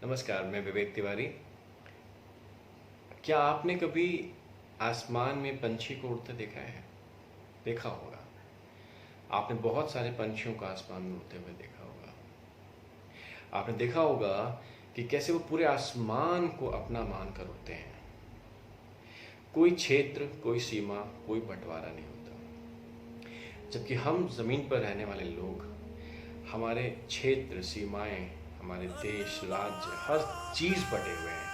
नमस्कार, मैं विवेक तिवारी। क्या आपने कभी आसमान में पंछी को उड़ते देखा है? देखा होगा। आपने बहुत सारे पंछियों को आसमान में उड़ते हुए देखा होगा। आपने देखा होगा कि कैसे वो पूरे आसमान को अपना मान कर उड़ते हैं। कोई क्षेत्र, कोई सीमा, कोई बंटवारा नहीं होता। जबकि हम ज़मीन पर रहने वाले लोग, हमारे क्षेत्र, सीमाएं, हमारे देश, राज्य, हर चीज़ बटे हुए हैं।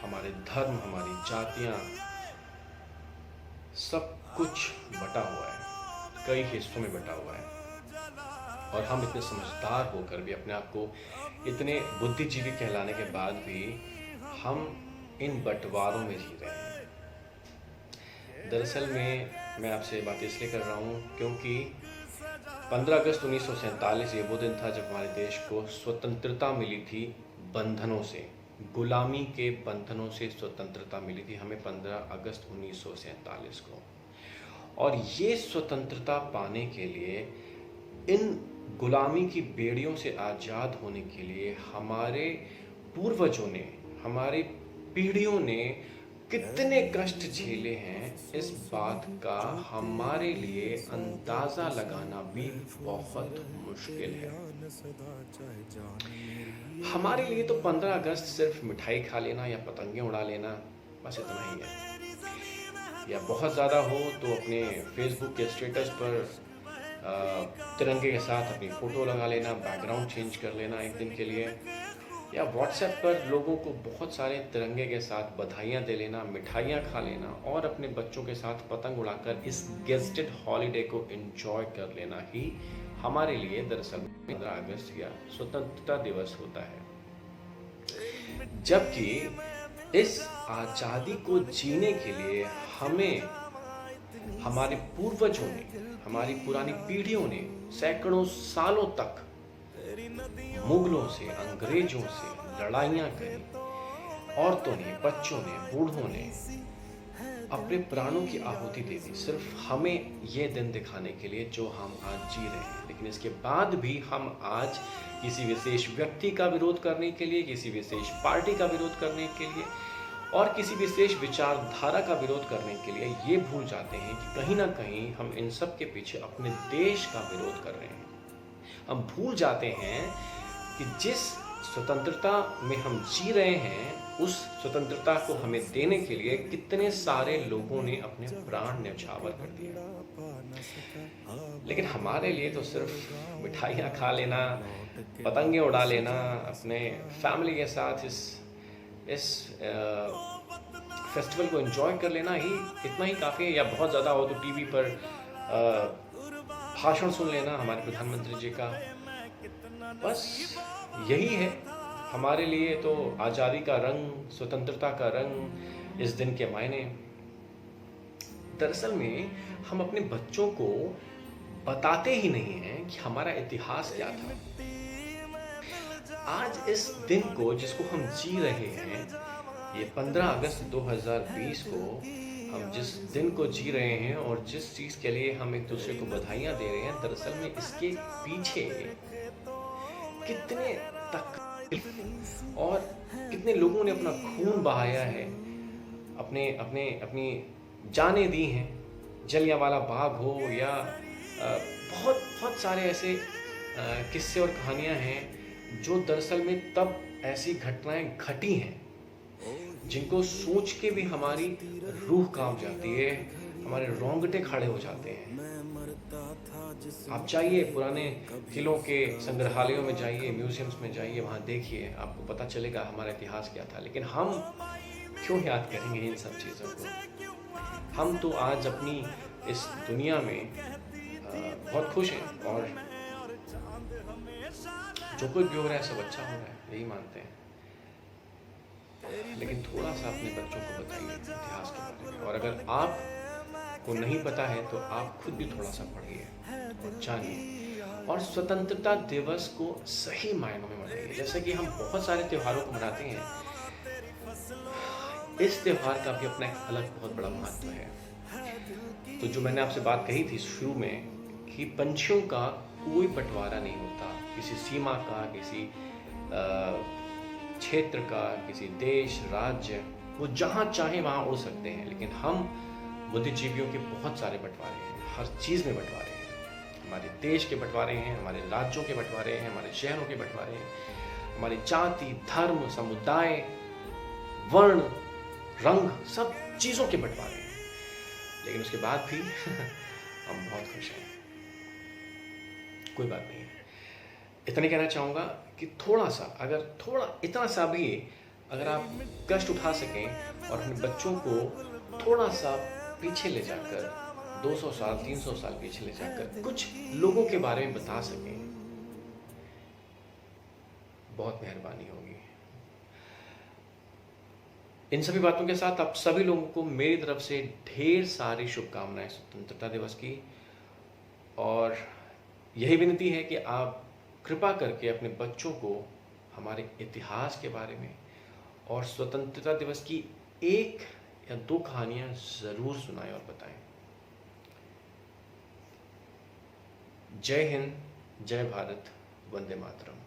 हमारे धर्म, हमारी जातियाँ, सब कुछ बटा हुआ है, कई हिस्सों में बटा हुआ है। और हम इतने समझदार होकर भी, अपने आप को इतने बुद्धिजीवी कहलाने के बाद भी, हम इन बंटवारों में जी रहे हैं। दरअसल में मैं आपसे बात इसलिए कर रहा हूँ क्योंकि 15 अगस्त 1947 ये वो दिन था जब हमारे देश को स्वतंत्रता मिली थी बंधनों से, गुलामी के बंधनों से स्वतंत्रता मिली थी हमें 15 अगस्त 1947 को। और ये स्वतंत्रता पाने के लिए, इन गुलामी की बेड़ियों से आज़ाद होने के लिए हमारे पूर्वजों ने, हमारी पीढ़ियों ने कितने कष्ट झेले हैं, इस बात का हमारे लिए अंदाज़ा लगाना भी बहुत मुश्किल है। हमारे लिए तो 15 अगस्त सिर्फ मिठाई खा लेना या पतंगे उड़ा लेना, बस इतना ही है। या बहुत ज़्यादा हो तो अपने फेसबुक के स्टेटस पर तिरंगे के साथ अपनी फ़ोटो लगा लेना, बैकग्राउंड चेंज कर लेना एक दिन के लिए, या व्हाट्सएप पर लोगों को बहुत सारे तिरंगे के साथ बधाइयाँ दे लेना, मिठाइयाँ खा लेना और अपने बच्चों के साथ पतंग उड़ाकर इस गेस्टेड हॉलीडे को एंजॉय कर लेना ही हमारे लिए दरअसल 15 अगस्त या स्वतंत्रता दिवस होता है। जबकि इस आज़ादी को जीने के लिए हमें हमारे पूर्वजों ने, हमारी पुरानी पीढ़ियों ने सैकड़ों सालों तक मुगलों से, अंग्रेजों से लड़ाइयाँ करी। औरतों ने, बच्चों ने, बूढ़ों ने अपने प्राणों की आहुति दे दी, सिर्फ हमें ये दिन दिखाने के लिए जो हम आज जी रहे हैं। लेकिन इसके बाद भी हम आज किसी विशेष व्यक्ति का विरोध करने के लिए, किसी विशेष पार्टी का विरोध करने के लिए और किसी विशेष विचारधारा का विरोध करने के लिए ये भूल जाते हैं कि कहीं ना कहीं हम इन सब के पीछे अपने देश का विरोध कर रहे हैं। हम भूल जाते हैं कि जिस स्वतंत्रता में हम जी रहे हैं, उस स्वतंत्रता को हमें देने के लिए कितने सारे लोगों ने अपने प्राण न्यौछावर कर दिए। लेकिन हमारे लिए तो सिर्फ मिठाइयाँ खा लेना, पतंगे उड़ा लेना, अपने फैमिली के साथ इस फेस्टिवल को एंजॉय कर लेना ही, इतना ही काफ़ी है। या बहुत ज़्यादा हो तो टीवी पर भाषण सुन लेना हमारे प्रधानमंत्री जी का। बस यही है हमारे लिए तो आज़ादी का रंग, स्वतंत्रता का रंग, इस दिन के मायने। दरअसल में हम अपने बच्चों को बताते ही नहीं हैं कि हमारा इतिहास क्या था। आज इस दिन को जिसको हम जी रहे हैं, ये 15 अगस्त 2020 को हम जिस दिन को जी रहे हैं और जिस चीज़ के लिए हम एक दूसरे को बधाइयाँ दे रहे हैं, दरअसल में इसके पीछे कितने तक और कितने लोगों ने अपना खून बहाया है, अपनी जानें दी हैं। जलियांवाला बाग हो या बहुत बहुत सारे ऐसे किस्से और कहानियाँ हैं जो दरअसल में तब ऐसी घटनाएं घटी हैं जिनको सोच के भी हमारी रूह कांप जाती है, हमारे रोंगटे खड़े हो जाते हैं। आप जाइए, पुराने किलों के संग्रहालयों में जाइए, म्यूजियम्स में जाइए, वहाँ देखिए, आपको पता चलेगा हमारा इतिहास क्या था। लेकिन हम क्यों याद करेंगे इन सब चीज़ों को? हम तो आज अपनी इस दुनिया में बहुत खुश हैं और जो कुछ भी हो रहा है सब अच्छा हो रहा है, यही मानते हैं। लेकिन थोड़ा सा अपने बच्चों को बताइए इतिहास के बारे में, और अगर आप को नहीं पता है तो आप खुद भी थोड़ा सा पढ़िए और जानिए, और स्वतंत्रता दिवस को सही मायनों में मनाइए। जैसे कि हम बहुत सारे त्योहारों को मनाते हैं, इस त्योहार का भी अपना एक अलग बहुत बड़ा महत्व है। तो जो मैंने आपसे बात कही थी शुरू में कि पंछियों का कोई बंटवारा नहीं होता, किसी सीमा का, किसी क्षेत्र का, किसी देश, राज्य, वो जहाँ चाहे वहाँ उड़ सकते हैं, लेकिन हम बुद्धिजीवियों के बहुत सारे बंटवारे हैं, हर चीज़ में बंटवारे हैं। हमारे देश के बंटवारे हैं, हमारे राज्यों के बंटवारे हैं, हमारे शहरों के बंटवारे हैं, हमारी जाति, धर्म, समुदाय, वर्ण, रंग, सब चीज़ों के बंटवारे हैं। लेकिन उसके बाद भी हम बहुत खुश हैं। कोई बात नहीं है। इतना ही कहना चाहूँगा कि थोड़ा सा, अगर थोड़ा इतना सा भी अगर आप कष्ट उठा सकें और अपने बच्चों को थोड़ा सा पीछे ले जाकर, 200 साल 300 साल पीछे ले जाकर कुछ लोगों के बारे में बता सकें, बहुत मेहरबानी होगी। इन सभी बातों के साथ आप सभी लोगों को मेरी तरफ से ढेर सारी शुभकामनाएं स्वतंत्रता दिवस की, और यही विनती है कि आप कृपा करके अपने बच्चों को हमारे इतिहास के बारे में और स्वतंत्रता दिवस की 1 या 2 कहानियां ज़रूर सुनाएं और बताएं। जय हिंद, जय भारत, वंदे मातरम।